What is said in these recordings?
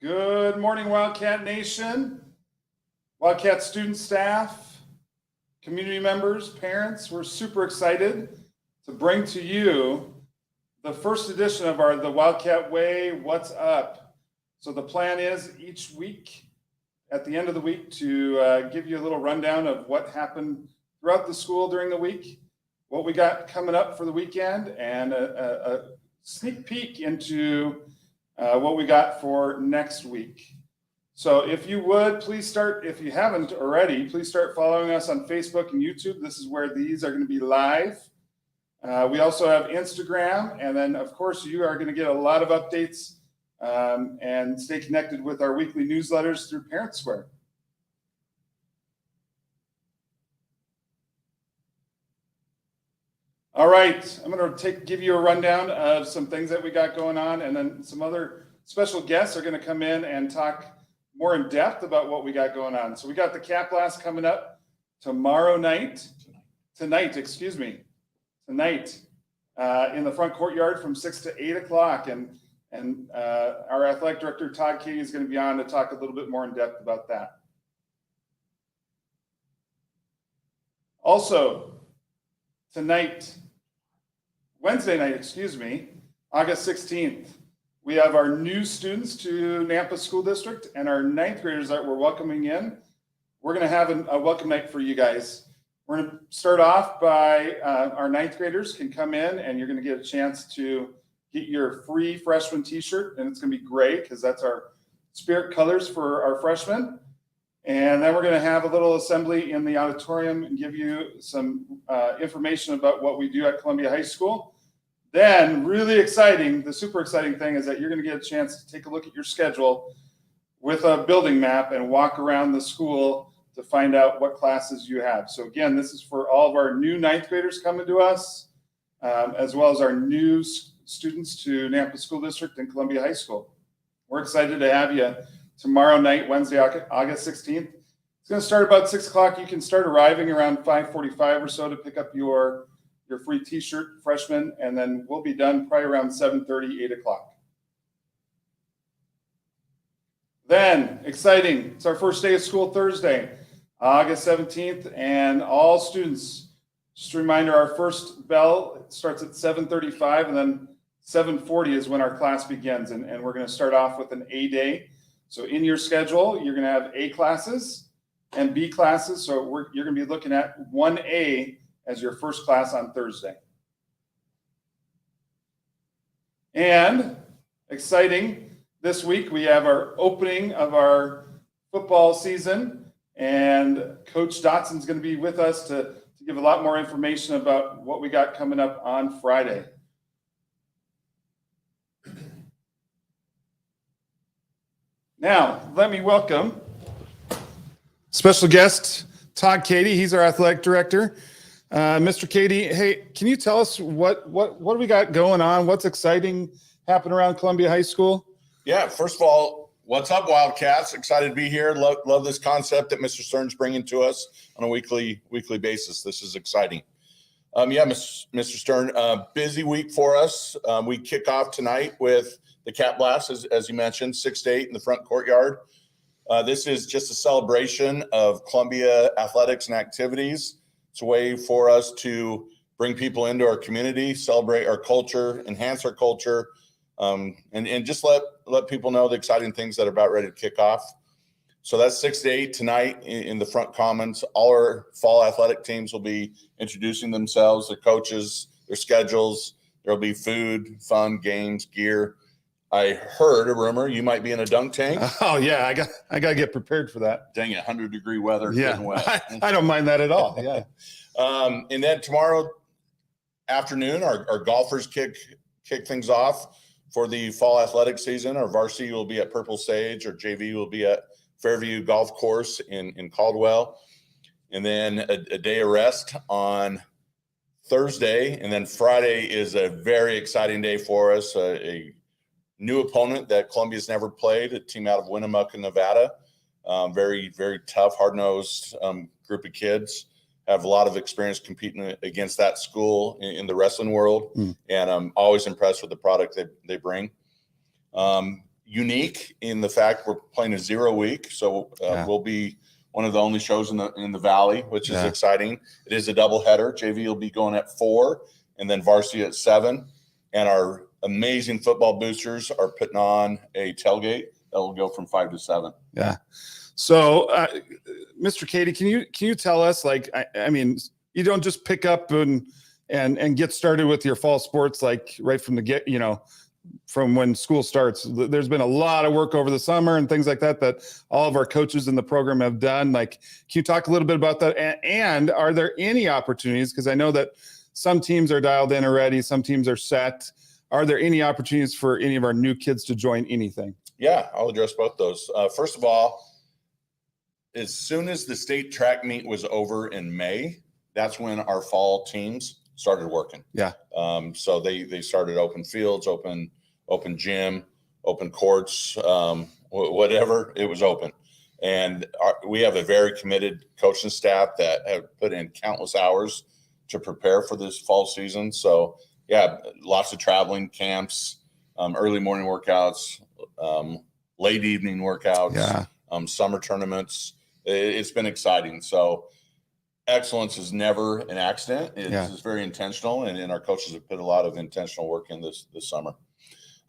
Good morning, Wildcat Nation, Wildcat student staff, community members, parents. We're super excited to bring to you the first edition of the Wildcat Way, What's Up? So the plan is each week, at the end of the week, to give you a little rundown of what happened throughout the school during the week, what we got coming up for the weekend, and a sneak peek into what we got for next week. So if you would, please start, if you haven't already, please start following us on Facebook and YouTube. This is where these are going to be live. We also have Instagram, and then of course you are going to get a lot of updates and stay connected with our weekly newsletters through Parent Square. All right, I'm going to give you a rundown of some things that we got going on, and then some other special guests are going to come in and talk more in depth about what we got going on. So we got the Cat Blast coming up tonight in the front courtyard from 6 to 8 o'clock, and our athletic director Todd Katie is going to be on to talk a little bit more in depth about that. Also, Wednesday night, August 16th, we have our new students to Nampa School District and our ninth graders that we're welcoming in. We're going to have a welcome night for you guys. We're going to start off by our ninth graders can come in, and you're going to get a chance to get your free freshman t-shirt, and it's going to be gray because that's our spirit colors for our freshmen. And then we're going to have a little assembly in the auditorium and give you some information about what we do at Columbia High School. Then, really exciting, the super exciting thing is that you're going to get a chance to take a look at your schedule with a building map and walk around the school to find out what classes you have. So again, this is for all of our new ninth graders coming to us, as well as our new students to Nampa School District and Columbia High School. We're excited to have you tomorrow night, Wednesday, August 16th. It's going to start about 6 o'clock. You can start arriving around 5:45 or so to pick up your free t-shirt, freshman, and then we'll be done probably around 7:30, 8 o'clock. Then, exciting, it's our first day of school Thursday, August 17th, and all students, just a reminder, our first bell starts at 7:35, and then 7:40 is when our class begins, and we're going to start off with an A day. So in your schedule, you're going to have A classes and B classes, so you're going to be looking at 1A as your first class on Thursday. And exciting, this week we have our opening of our football season, and Coach Dotson's going to be with us to give a lot more information about what we got coming up on Friday. Now, let me welcome special guest Todd Katie. He's our athletic director. Mr. Katie, hey, can you tell us what do we got going on? What's exciting happening around Columbia High School? Yeah, first of all, what's up, Wildcats? Excited to be here. Love this concept that Mr. Stern's bringing to us on a weekly basis. This is exciting. Mr. Stern, busy week for us. We kick off tonight with the Cat Blast, as you mentioned, 6 to 8 in the front courtyard. This is just a celebration of Columbia athletics and activities. It's a way for us to bring people into our community, celebrate our culture, enhance our culture, and just let people know the exciting things that are about ready to kick off. So that's 6 to 8 tonight in the front commons. All our fall athletic teams will be introducing themselves, their coaches, their schedules. There'll be food, fun, games, gear. I heard a rumor you might be in a dunk tank. Oh yeah, I got to get prepared for that. Dang it, 100-degree weather. Yeah, I don't mind that at all. Yeah. And then tomorrow afternoon, our golfers kick things off for the fall athletic season. Our varsity will be at Purple Sage. Our JV will be at Fairview Golf Course in Caldwell. And then a day of rest on Thursday. And then Friday is a very exciting day for us. A new opponent that Columbia's never played, a team out of Winnemucca, Nevada. Very, very tough, hard-nosed group of kids. Have a lot of experience competing against that school in the wrestling world. And I'm always impressed with the product they bring. unique in the fact we're playing a 0 week. So we'll be one of the only shows in the Valley, which is exciting. It is a doubleheader. JV will be going at 4 and then varsity at 7. And our amazing football boosters are putting on a tailgate that will go from 5 to 7. Yeah. So, Mr. Katie, can you tell us, like, I mean, you don't just pick up and get started with your fall sports like right from the from when school starts. There's been a lot of work over the summer and things like that all of our coaches in the program have done. Like, can you talk a little bit about that? And are there any opportunities? Because I know that some teams are dialed in already, some teams are set. Are there any opportunities for any of our new kids to join anything? Yeah, I'll address both those. First of all, as soon as the state track meet was over in May, that's when our fall teams started working. Yeah. So they started open fields, open gym, open courts, whatever, it was open. And we have a very committed coaching staff that have put in countless hours to prepare for this fall season. So yeah, lots of traveling, camps, early morning workouts, late evening workouts, summer tournaments. It's been exciting. So excellence is never an accident. It's very intentional, and our coaches have put a lot of intentional work in this summer.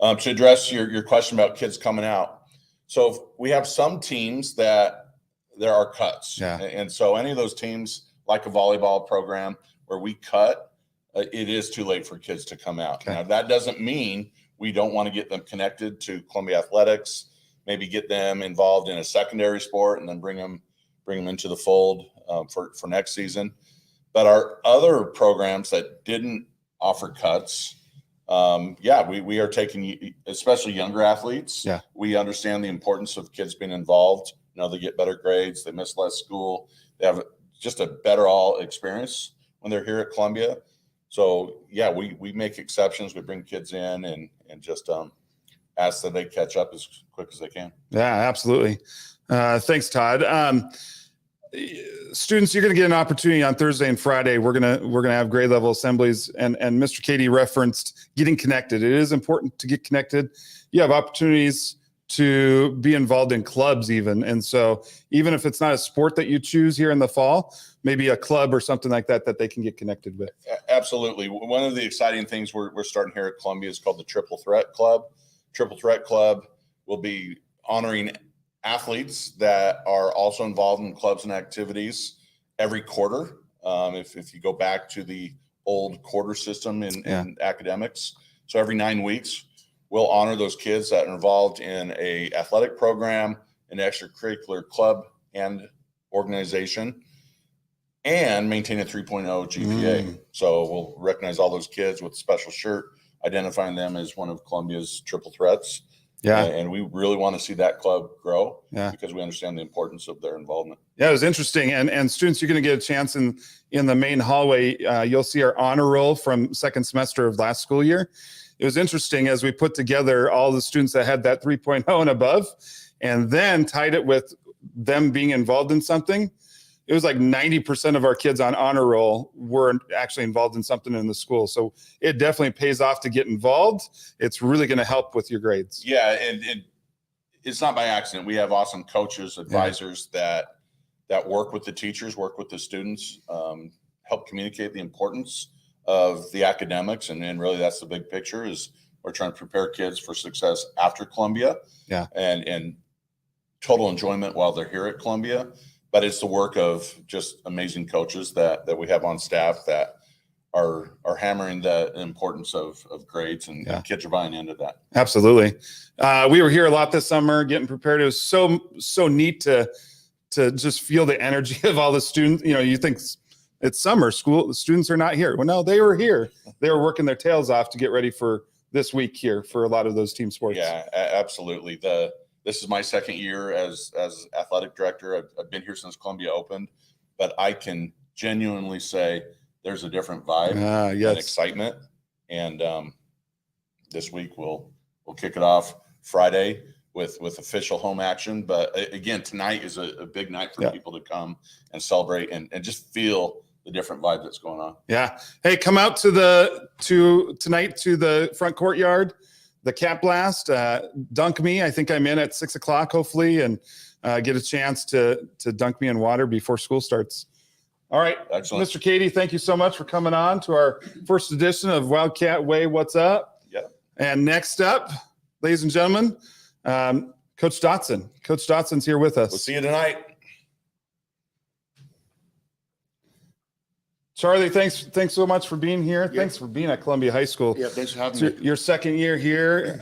To address your question about kids coming out, so we have some teams that there are cuts, and so any of those teams, like a volleyball program where we cut, it is too late for kids to come out. Now that doesn't mean we don't want to get them connected to Columbia athletics, maybe get them involved in a secondary sport, and then bring them into the fold for next season. But our other programs that didn't offer cuts, we are taking, especially younger athletes. Yeah, we understand the importance of kids being involved. They get better grades, they miss less school, they have just a better all experience when they're here at Columbia. So yeah, we make exceptions. We bring kids in and just ask that they catch up as quick as they can. Yeah, absolutely. Thanks, Todd. Students, you're going to get an opportunity on Thursday and Friday. We're gonna have grade level assemblies, and Mr. Katie referenced getting connected. It is important to get connected. You have opportunities to be involved in clubs even, and so even if it's not a sport that you choose here in the fall, maybe a club or something like that they can get connected with. Absolutely. One of the exciting things we're starting here at Columbia is called the Triple Threat Club. Triple Threat Club will be honoring athletes that are also involved in clubs and activities every quarter. If you go back to the old quarter system in academics, so every 9 weeks, we'll honor those kids that are involved in a athletic program, an extracurricular club and organization, and maintain a 3.0 GPA. So we'll recognize all those kids with a special shirt, identifying them as one of Columbia's triple threats. Yeah. And we really want to see that club grow because we understand the importance of their involvement. Yeah, it was interesting. And students, you're going to get a chance in the main hallway. You'll see our honor roll from second semester of last school year. It was interesting as we put together all the students that had that 3.0 and above, and then tied it with them being involved in something. It was like 90% of our kids on honor roll were actually involved in something in the school. So it definitely pays off to get involved. It's really going to help with your grades. Yeah, and it's not by accident. We have awesome coaches, advisors that work with the teachers, work with the students, help communicate the importance of the academics. And really that's the big picture, is we're trying to prepare kids for success after Columbia and total enjoyment while they're here at Columbia. But it's the work of just amazing coaches that we have on staff that are hammering the importance of grades, and kids are buying into that. Absolutely. We were here a lot this summer getting prepared. It was so neat to just feel the energy of all the students. You think it's summer school, the students are not here. Well, no, they were here. They were working their tails off to get ready for this week here for a lot of those team sports. Yeah, absolutely. This is my second year as athletic director. I've been here since Columbia opened, but I can genuinely say there's a different vibe and excitement. And this week we'll kick it off Friday with official home action. But again, tonight is a big night for people to come and celebrate and just feel the different vibe that's going on. Yeah. Hey, come out tonight to the front courtyard. the Cat Blast. Dunk me. I think I'm in at 6 o'clock, hopefully, and get a chance to dunk me in water before school starts. All right. Excellent. Mr. Katie, thank you so much for coming on to our first edition of Wildcat Way. What's up? Yeah. And next up, ladies and gentlemen, Coach Dotson. Coach Dotson's here with us. We'll see you tonight. Charlie, thanks so much for being here. Yep. Thanks for being at Columbia High School. Yeah, thanks for having It's me. your second year here.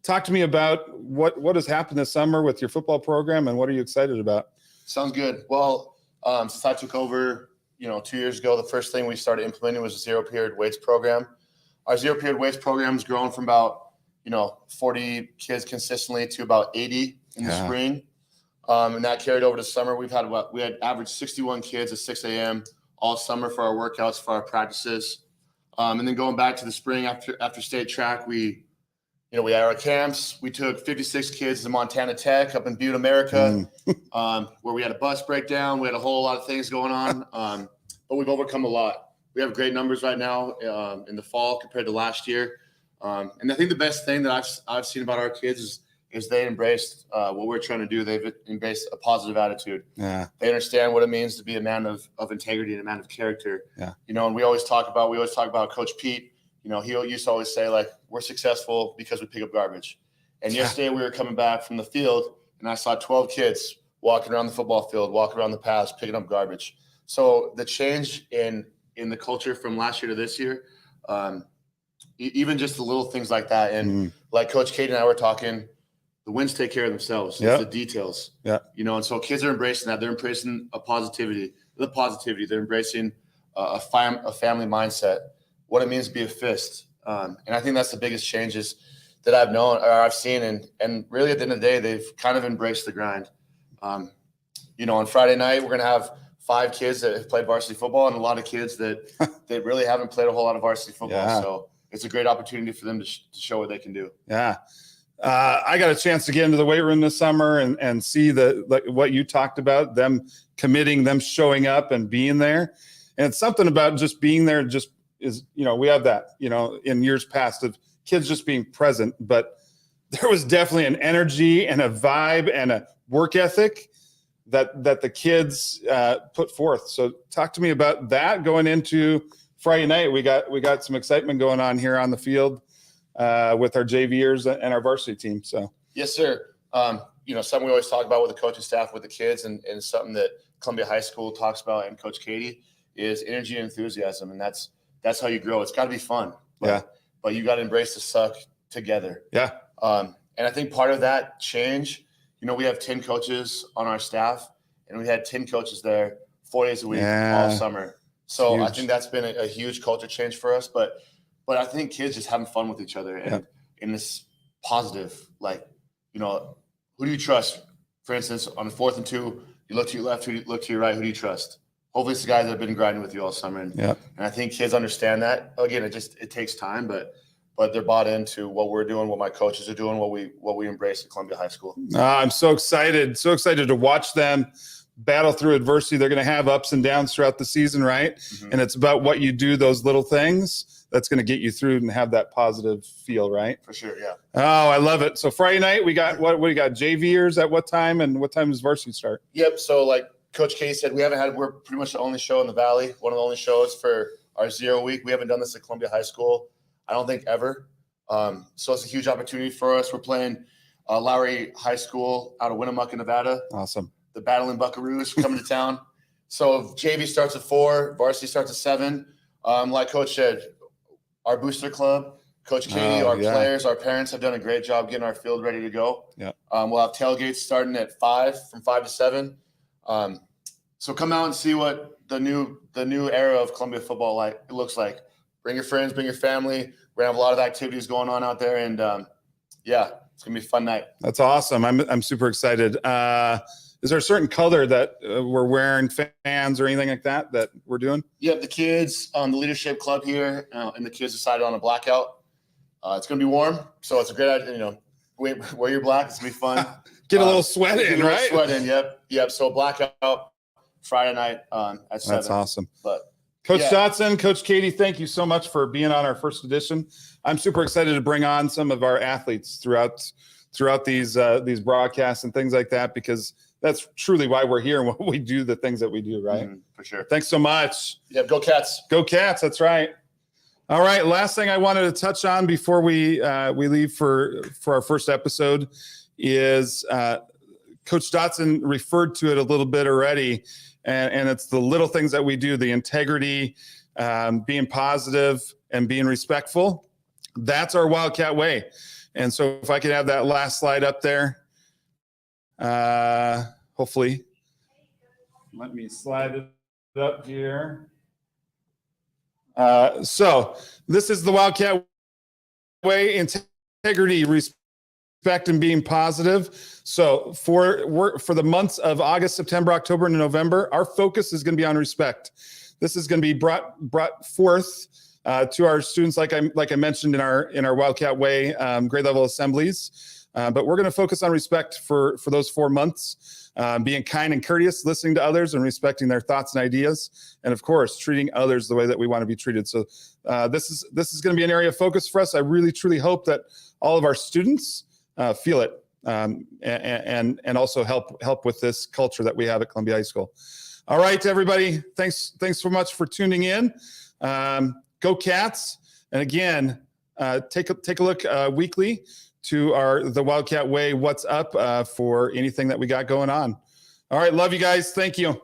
Talk to me about what has happened this summer with your football program, and what are you excited about? Sounds good. Well, since I took over, 2 years ago, the first thing we started implementing was a zero-period weights program. Our zero-period weights program has grown from about 40 kids consistently to about 80 in the spring, and that carried over to summer. We had averaged 61 kids at 6 a.m. all summer for our workouts, for our practices, and then going back to the spring after state track, we had our camps. We took 56 kids to Montana Tech up in Butte, America, where we had a bus breakdown. We had a whole lot of things going on, but we've overcome a lot. We have great numbers right now in the fall compared to last year. And I think the best thing that I've seen about our kids is they embraced what we're trying to do. They've embraced a positive attitude. Yeah. They understand what it means to be a man of integrity and a man of character. Yeah. And we always talk about Coach Pete. He used to always say, like, we're successful because we pick up garbage. And yesterday we were coming back from the field, and I saw 12 kids walking around the football field, walking around the paths, picking up garbage. So the change in the culture from last year to this year, even just the little things like that. And like Coach Katie and I were talking, the wins take care of themselves. It's the details. Yeah. And so kids are embracing that. They're embracing the positivity. They're embracing a family mindset, what it means to be a fist. And I think that's the biggest changes that I've seen. And really at the end of the day, they've kind of embraced the grind. On Friday night, we're going to have 5 kids that have played varsity football and a lot of kids that really haven't played a whole lot of varsity football. Yeah. So it's a great opportunity for them to show what they can do. Yeah. I got a chance to get into the weight room this summer and see what you talked about, them committing, them showing up and being there. And it's something about just being there we have that, in years past of kids just being present, but there was definitely an energy and a vibe and a work ethic that the kids put forth. So talk to me about that going into Friday night. We got some excitement going on here on the field with our JVers and our varsity team. So yes, sir. Something we always talk about with the coaching staff, with the kids, and something that Columbia High School talks about and Coach Katie is energy and enthusiasm, and that's how you grow. It's got to be fun, but you got to embrace the suck together. Yeah. And I think part of that change, we have 10 coaches on our staff, and we had 10 coaches there 4 days a week all summer. So I think that's been a huge culture change for us. But I think kids just having fun with each other and in this positive, who do you trust? For instance, on the 4th and 2, you look to your left, you look to your right, who do you trust? Hopefully it's the guys that have been grinding with you all summer. And I think kids understand that. Again, it takes time, but they're bought into what we're doing, what my coaches are doing, what we embrace at Columbia High School. I'm so excited to watch them battle through adversity. They're going to have ups and downs throughout the season, right? Mm-hmm. And it's about what you do, those little things, that's going to get you through and have that positive feel, right? For sure, yeah. Oh, I love it. So Friday night, we got what do you got? JVers at what time, and what time does varsity start? Yep. So like Coach K said, we're pretty much the only show in the Valley, one of the only shows for our 0 week. We haven't done this at Columbia High School, I don't think, ever. So it's a huge opportunity for us. We're playing Lowry High School out of Winnemucca, Nevada. Awesome. The Battling Buckaroos coming to town. So JV starts at 4, varsity starts at 7. Like Coach said, our booster club, Coach Katie, our players, our parents have done a great job getting our field ready to go. Yeah. We'll have tailgates starting at 5, from 5 to 7. So come out and see what the new era of Columbia football looks like. Bring your friends, bring your family. We're gonna have a lot of activities going on out there, and it's gonna be a fun night. That's awesome. I'm super excited. Is there a certain color that we're wearing, fans or anything like that we're doing? Yeah, the kids, the leadership club here, and the kids decided on a blackout. It's gonna be warm, so it's a great idea. Wear your black. It's gonna be fun. Get a little sweat in, right? Sweat in. Yep. So blackout Friday night at 7. That's awesome. But Coach Yeah. Dotson, Coach Katie, thank you so much for being on our first edition. I'm super excited to bring on some of our athletes throughout these broadcasts and things like that, because that's truly why we're here and why we do the things that we do, right? For sure. Thanks so much. Yeah, go Cats. Go Cats, that's right. All right, last thing I wanted to touch on before we leave for our first episode is Coach Dotson referred to it a little bit already, and it's the little things that we do, the integrity, being positive and being respectful. That's our Wildcat way. And so if I could have that last slide up there, hopefully. Let me slide it up here. So this is the Wildcat way: integrity, respect, and being positive. So for the months of August, September, October, and November, our focus is going to be on respect. This is going to be brought forth to our students, like I mentioned in our Wildcat Way grade level assemblies. But we're going to focus on respect for those 4 months, being kind and courteous, listening to others, and respecting their thoughts and ideas, and of course, treating others the way that we want to be treated. So this is going to be an area of focus for us. I really, truly hope that all of our students feel it, and also help with this culture that we have at Columbia High School. All right, everybody, thanks so much for tuning in. Go Cats! And again, take a look weekly to the Wildcat Way What's Up for anything that we got going on. All right, love you guys. Thank you.